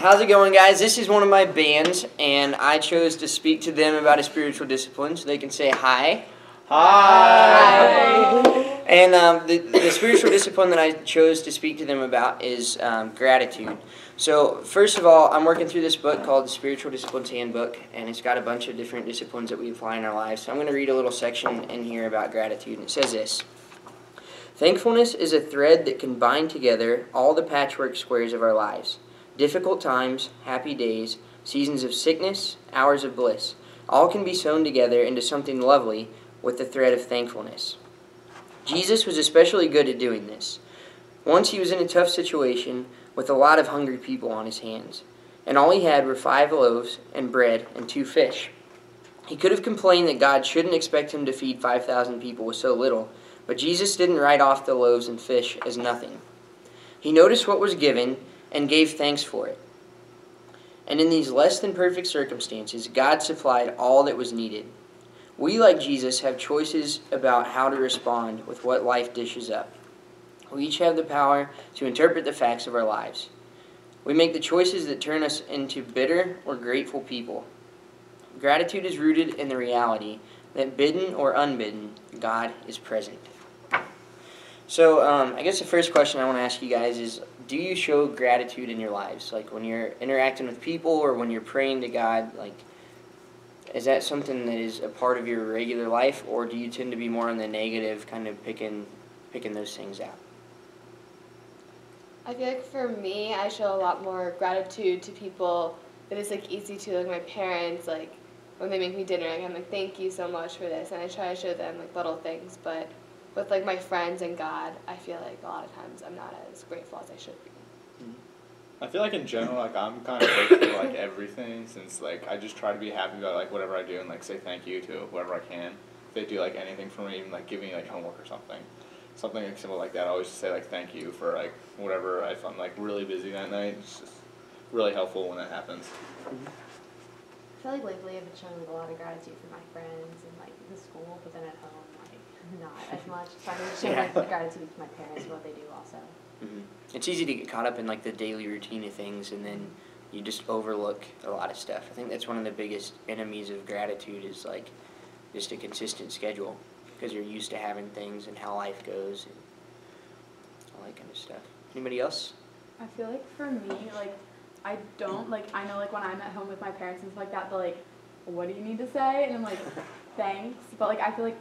How's it going, guys? This is one of my bands, and I chose to speak to them about a spiritual discipline so they can say hi. Hi! And the spiritual discipline that I chose to speak to them about is gratitude. So, first of all, I'm working through this book called The Spiritual Disciplines Handbook, and it's got a bunch of different disciplines that we apply in our lives. So I'm going to read a little section in here about gratitude, and it says this. Thankfulness is a thread that can bind together all the patchwork squares of our lives. Difficult times, happy days, seasons of sickness, hours of bliss, all can be sewn together into something lovely with the thread of thankfulness. Jesus was especially good at doing this. Once he was in a tough situation with a lot of hungry people on his hands, and all he had were 5 loaves and bread and 2 fish. He could have complained that God shouldn't expect him to feed 5,000 people with so little, but Jesus didn't write off the loaves and fish as nothing. He noticed what was given and gave thanks for it. And in these less than perfect circumstances, God supplied all that was needed. We, like Jesus, have choices about how to respond with what life dishes up. We each have the power to interpret the facts of our lives. We make the choices that turn us into bitter or grateful people. Gratitude is rooted in the reality that, bidden or unbidden, God is present. So, I guess the first question I want to ask you guys is, do you show gratitude in your lives? Like, when you're interacting with people or when you're praying to God, like, is that something that is a part of your regular life, or do you tend to be more on the negative, kind of picking those things out? I feel like for me, I show a lot more gratitude to people that is like easy to, like my parents, like when they make me dinner, like I'm like, thank you so much for this, and I try to show them like little things, but with like my friends and God, I feel like a lot of times I'm not as grateful as I should be. I feel like in general, like I'm kind of grateful for like everything, since like I just try to be happy about like whatever I do and like say thank you to whoever I can. If they do like anything for me, even like giving me like homework or something like simple like that, I always just say like thank you for like whatever. If I'm like really busy that night, it's just really helpful when that happens. I feel like lately I've been showing like a lot of gratitude for my friends and like the school, but then at home like not as much. So I show like the gratitude to my parents for what they do also. Mm-hmm. It's easy to get caught up in like the daily routine of things, and then you just overlook a lot of stuff. I think that's one of the biggest enemies of gratitude is like just a consistent schedule, because you're used to having things and how life goes and all that kind of stuff. Anybody else? I feel like for me, like I don't like I know like when I'm at home with my parents and stuff like that, they're like, what do you need to say? And I'm like, thanks. But like I feel like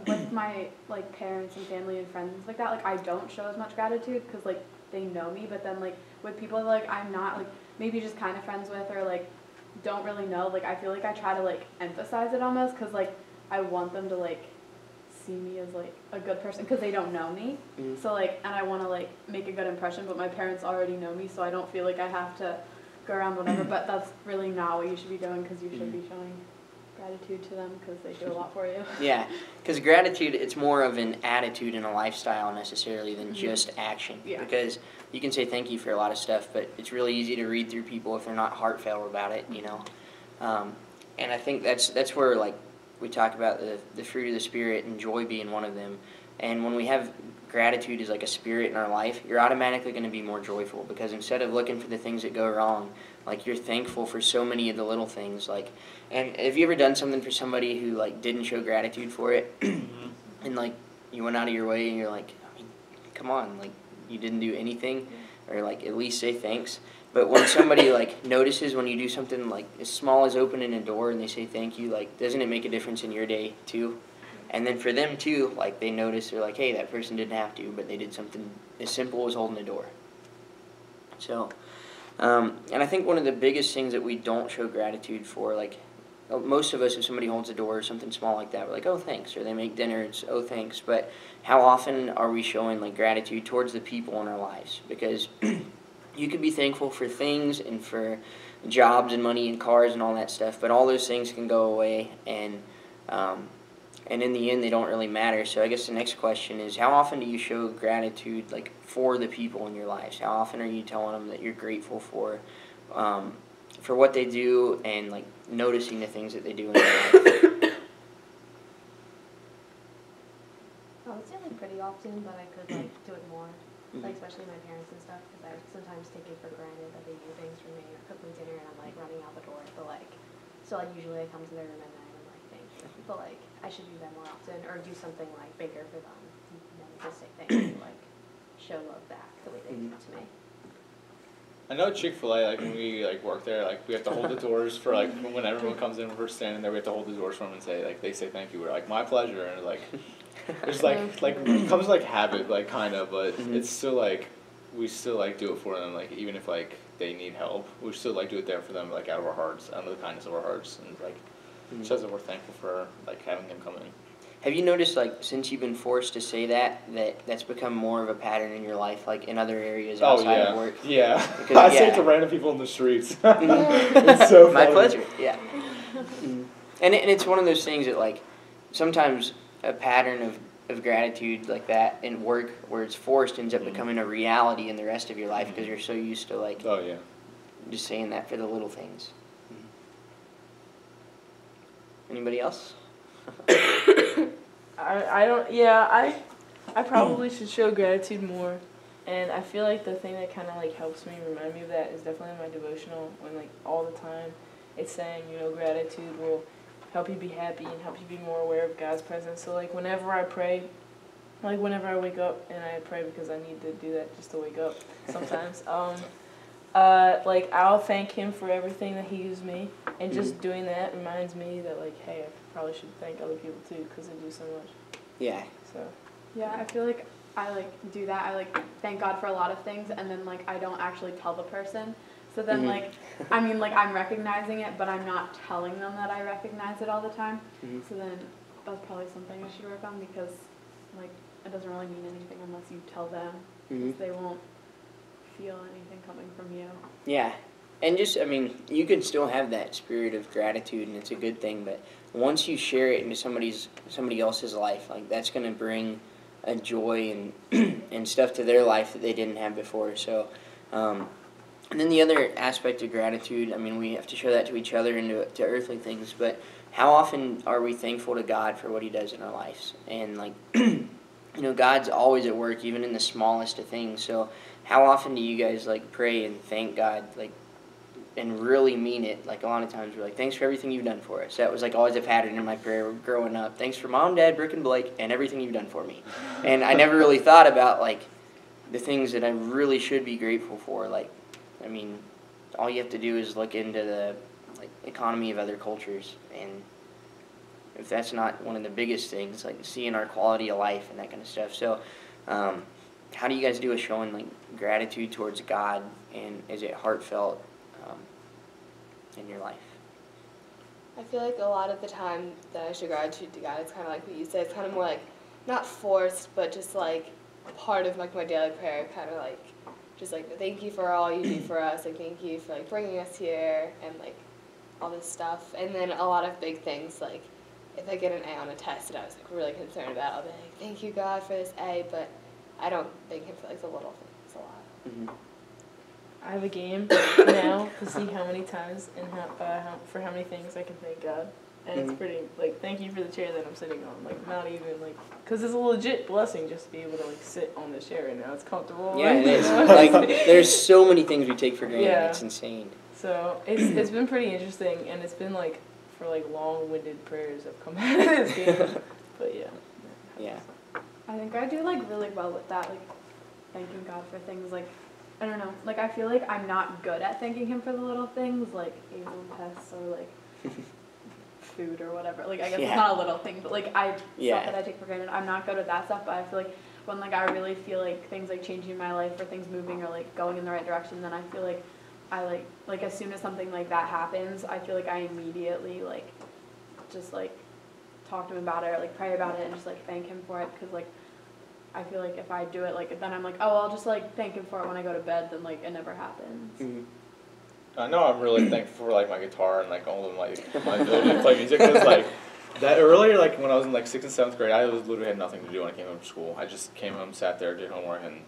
with my like parents and family and friends and stuff like that, like I don't show as much gratitude because like they know me. But then like with people that, like I'm not like maybe just kind of friends with or like don't really know, like I feel like I try to like emphasize it almost because like I want them to like see me as like a good person because they don't know me. Mm-hmm. So like, and I want to like make a good impression, but my parents already know me, so I don't feel like I have to go around whatever. But that's really not what you should be doing, because you should be showing gratitude to them because they do a lot for you. Yeah, because gratitude, it's more of an attitude and a lifestyle necessarily than just action. Yeah. Because you can say thank you for a lot of stuff, but it's really easy to read through people if they're not heartfelt about it, you know. And I think that's where like we talk about the fruit of the Spirit and joy being one of them. And when we have gratitude as like a spirit in our life, you're automatically going to be more joyful, because instead of looking for the things that go wrong, like you're thankful for so many of the little things. Like, and have you ever done something for somebody who like didn't show gratitude for it, and like you went out of your way and you're like, I mean, come on, like you didn't do anything, or like at least say thanks. But when somebody like notices when you do something like as small as opening a door and they say thank you, like doesn't it make a difference in your day too? And then for them too, like they notice, they're like, hey, that person didn't have to, but they did something as simple as holding a door. So, and I think one of the biggest things that we don't show gratitude for, like most of us, if somebody holds a door or something small like that, we're like, oh, thanks. Or they make dinner, it's, oh, thanks. But how often are we showing like gratitude towards the people in our lives? Because you could be thankful for things and for jobs and money and cars and all that stuff, but all those things can go away, and in the end, they don't really matter. So I guess the next question is, how often do you show gratitude like for the people in your lives? How often are you telling them that you're grateful for what they do and like noticing the things that they do in their life? I would say like pretty often, but I could like do it more. like especially my parents and stuff, because I sometimes take it for granted that they do things for me or cook me dinner and I'm like running out the door. But like, so like usually I come to their room at night and I'm like, thank you. But like, I should do that more often or do something like bigger for them. And then just say thank you, like show love back the way they do to me. I know Chick-fil-A, like when we like work there, like we have to hold the doors for like when everyone comes in, we're standing there, we have to hold the doors for them and say like they say thank you. We're like my pleasure, and like it's like it comes like habit, like kind of, but it's still like we still like do it for them, like even if like they need help, we still like do it there for them, like out of our hearts, out of the kindness of our hearts, and like says that we're thankful for like having them come in. Have you noticed, like, since you've been forced to say that's become more of a pattern in your life, like in other areas outside of work? Yeah. Because, I say it to random people in the streets. Mhm. It's so funny. My pleasure. Yeah. And it's one of those things that like sometimes a pattern of gratitude like that in work where it's forced ends up becoming a reality in the rest of your life because you're so used to like Oh yeah. just saying that for the little things. Anybody else? I don't, yeah, I probably should show gratitude more, and I feel like the thing that kind of like helps me remind me of that is definitely my devotional, when like all the time it's saying, you know, gratitude will help you be happy and help you be more aware of God's presence. So like whenever I pray, like whenever I wake up, and I pray because I need to do that just to wake up sometimes, like I'll thank Him for everything that He gives me, and just doing that reminds me that like, hey, I probably should thank other people too because they do so much. Yeah. So Yeah, I feel like I like do that. I like thank God for a lot of things, and then like I don't actually tell the person. So then like, I mean like I'm recognizing it, but I'm not telling them that I recognize it all the time. So then that's probably something I should work on because like it doesn't really mean anything unless you tell them. 'Cause they won't feel anything coming from you. Yeah. And just, I mean, you can still have that spirit of gratitude, and it's a good thing. But once you share it into somebody else's life, like that's going to bring a joy and and stuff to their life that they didn't have before. So, and then the other aspect of gratitude, I mean, we have to show that to each other and to earthly things. But how often are we thankful to God for what He does in our lives? And like, you know, God's always at work, even in the smallest of things. So, how often do you guys like pray and thank God, like? And really mean it. Like a lot of times we're like, thanks for everything you've done for us. That was like always a pattern in my prayer growing up. Thanks for Mom, Dad, Brick, and Blake, and everything you've done for me. And I never really thought about like the things that I really should be grateful for. Like, I mean, all you have to do is look into the like economy of other cultures, and if that's not one of the biggest things, like seeing our quality of life and that kind of stuff. So, how do you guys do with showing like gratitude towards God, and is it heartfelt? In your life? I feel like a lot of the time that I show gratitude to God, it's kind of like what you said. It's kind of more like not forced, but just like part of like my daily prayer. Kind of like just like thank you for all you do for us. Like thank you for like bringing us here and like all this stuff. And then a lot of big things like if I get an A on a test that I was like really concerned about, I'll be like thank you God for this A. But I don't thank Him for like the little things a lot. I have a game now to see how many times and for how many things I can thank God. And it's pretty, like, thank you for the chair that I'm sitting on. Like, not even, like, because it's a legit blessing just to be able to, like, sit on this chair right now. It's comfortable. Yeah, it is. Like, there's so many things we take for granted. Yeah. It's insane. So, it's been pretty interesting, and it's been, like, for, like, long-winded prayers have come out of this game. But, yeah. Yeah. I think I do like really well with that, like thanking God for things like I don't know, like I feel like I'm not good at thanking Him for the little things like Abel pests or like food or whatever. Like I guess it's not a little thing, but like stuff that I take for granted. I'm not good at that stuff, but I feel like when like I really feel like things like changing my life or things moving or like going in the right direction, then I feel like I like as soon as something like that happens, I feel like I immediately like just like talk to Him about it or like pray about it and just like thank Him for it because like I feel like if I do it like then I'm like oh I'll just like thank Him for it when I go to bed, then like it never happens. I know I'm really thankful for like my guitar and like all of my ability to play music because like that earlier like when I was in like 6th and 7th grade I literally had nothing to do when I came home from school. I just came home, sat there, did homework, and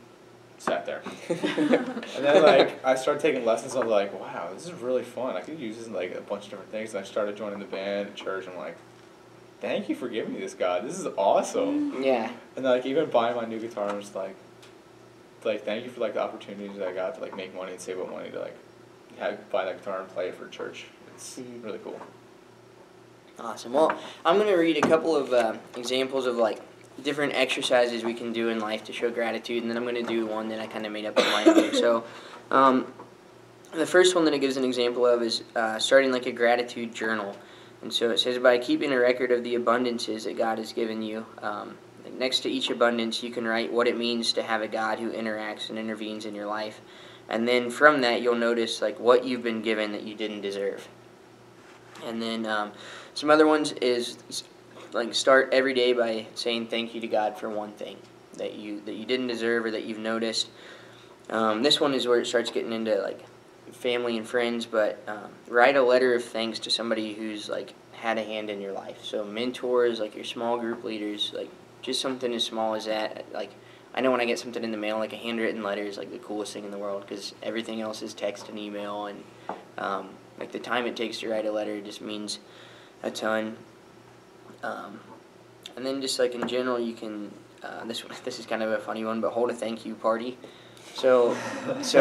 sat there. And then like I started taking lessons. I was like, wow, this is really fun. I could use this in like a bunch of different things. And I started joining the band at church. I'm like, thank you for giving me this, God. This is awesome. Yeah. And like even buying my new guitar, I was like, like thank you for like the opportunities that I got to like make money and save up money to like buy that guitar and play it for church. It's really cool. Awesome. Well, I'm going to read a couple of examples of like different exercises we can do in life to show gratitude, and then I'm going to do one that I kind of made up on my own. So, the first one that it gives an example of is starting like a gratitude journal. And so it says, by keeping a record of the abundances that God has given you, next to each abundance you can write what it means to have a God who interacts and intervenes in your life. And then from that you'll notice like what you've been given that you didn't deserve. And then some other ones is like start every day by saying thank you to God for one thing that you didn't deserve or that you've noticed. This one is where it starts getting into like family and friends, but write a letter of thanks to somebody who's like had a hand in your life. So mentors, like your small group leaders, like just something as small as that. Like I know when I get something in the mail, like a handwritten letter is like the coolest thing in the world because everything else is text and email, and like the time it takes to write a letter just means a ton. And then just like in general, you can this is kind of a funny one, but hold a thank you party. So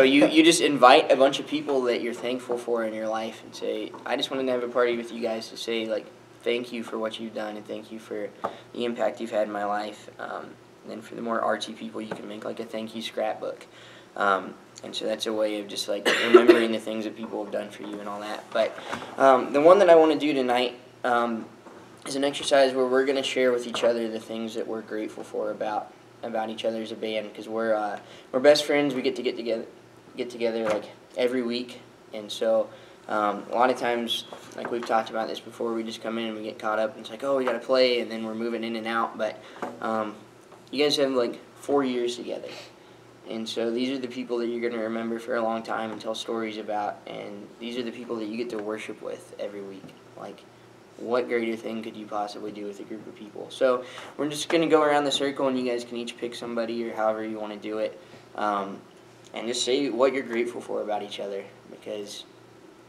you just invite a bunch of people that you're thankful for in your life and say, I just wanted to have a party with you guys to say like thank you for what you've done and thank you for the impact you've had in my life. And then for the more artsy people, you can make like a thank you scrapbook. And so that's a way of just like remembering the things that people have done for you and all that. But the one that I want to do tonight is an exercise where we're going to share with each other the things that we're grateful for about each other as a band, because we're best friends. We get together like every week, and so a lot of times, like we've talked about this before, we just come in and we get caught up and it's like, oh, we got to play, and then we're moving in and out. But you guys have like 4 years together, and so these are the people that you're going to remember for a long time and tell stories about, and these are the people that you get to worship with every week. Like, what greater thing could you possibly do with a group of people? So we're just going to go around the circle, and you guys can each pick somebody or however you want to do it, and just say what you're grateful for about each other, because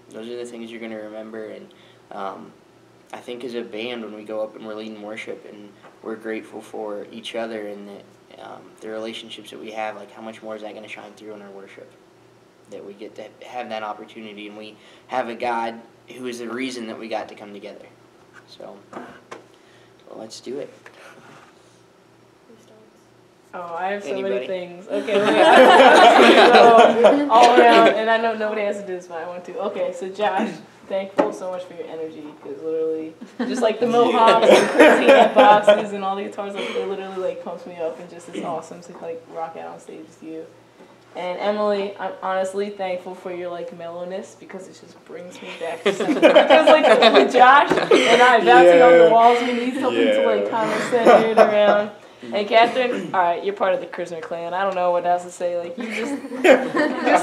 those are the things you're going to remember. And I think as a band, when we go up and we're leading worship and we're grateful for each other and the relationships that we have, like how much more is that going to shine through in our worship? That we get to have that opportunity, and we have a God who is the reason that we got to come together. So, well, let's do it. Oh, I have so Anybody? many things. Okay, so all around, and I know nobody has to do this, but I want to. Okay, so Josh, thankful so much for your energy, because literally, just like the Mohawks and crazy head boxes and all the guitars, like it literally like pumps me up, and just it's awesome to like rock out on stage with you. And Emily, I'm honestly thankful for your like mellowness, because it just brings me back to something. Because like with Josh and I bouncing on the walls, we need something to like kind of center it around. And Catherine, all right, you're part of the Krisner clan. I don't know what else to say. Like you just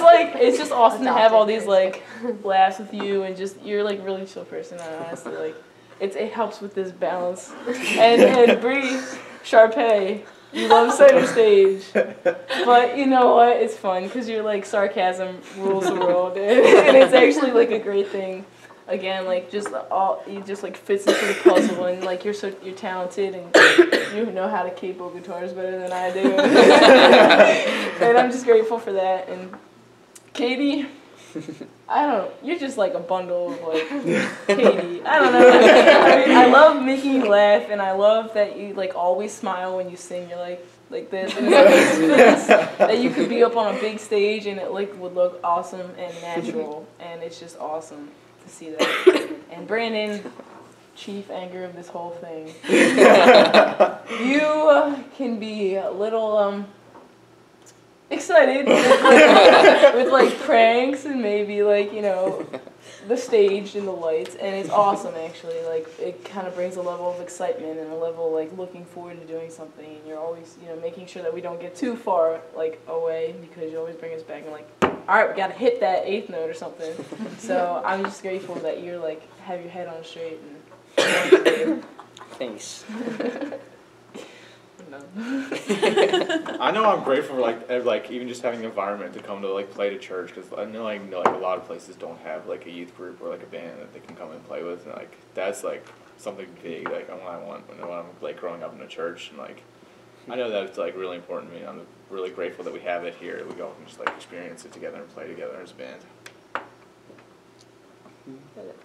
like it's just awesome to have all these like laughs with you, and just you're like really chill person. And honestly, like it helps with this balance. And Bree, Sharpay. You love center stage, but you know what? It's fun because you're like sarcasm rules the world, and it's actually like a great thing. Again, like just you just like fits into the puzzle, and like you're talented and you know how to capo guitars better than I do, and I'm just grateful for that. And Katie, you're just like a bundle of like Katie. I don't know. I mean, I love making you laugh, and I love that you like always smile when you sing. You're like this, and it's like that you could be up on a big stage and it like would look awesome and natural, and it's just awesome to see that. And Brandon, chief anger of this whole thing, you can be a little excited with like pranks and maybe like the stage and the lights, and it's awesome actually. Like it kind of brings a level of excitement and a level like looking forward to doing something, and you're always making sure that we don't get too far like away, because you always bring us back and like, all right, we gotta hit that 8th note or something. So I'm just grateful that you're like have your head on straight and Thanks. I know I'm grateful for like even just having an environment to come to like play to church, because I know like a lot of places don't have like a youth group or like a band that they can come and play with, and like that's like something big like I want when I'm like growing up in a church, and like I know that it's like really important to me. I'm really grateful that we have it here. That we all can just like experience it together and play together as a band.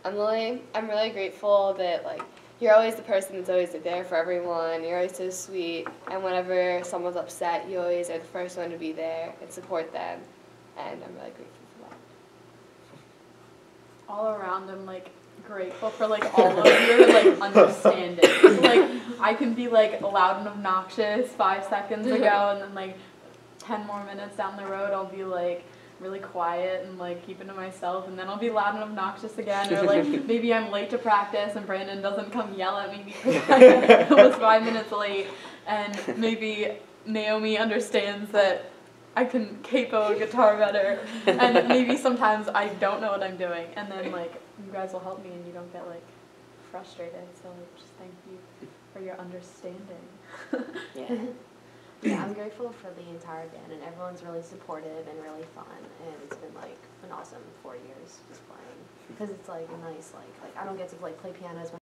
I'm really grateful that like you're always the person that's always there for everyone. You're always so sweet, and whenever someone's upset, you always are the first one to be there and support them. And I'm really grateful for that. All around, I'm like grateful for like all of your like understanding. Like I can be like loud and obnoxious 5 seconds ago, and then like 10 more minutes down the road, I'll be like really quiet and like keep it to myself, and then I'll be loud and obnoxious again, or like maybe I'm late to practice and Brandon doesn't come yell at me because I was 5 minutes late, and maybe Naomi understands that I can capo a guitar better, and maybe sometimes I don't know what I'm doing, and then like you guys will help me and you don't get like frustrated, so just thank you for your understanding. Yeah. Yeah, I'm grateful for the entire band, and everyone's really supportive and really fun, and it's been like an awesome 4 years just playing, because it's like a nice like I don't get to like play piano as much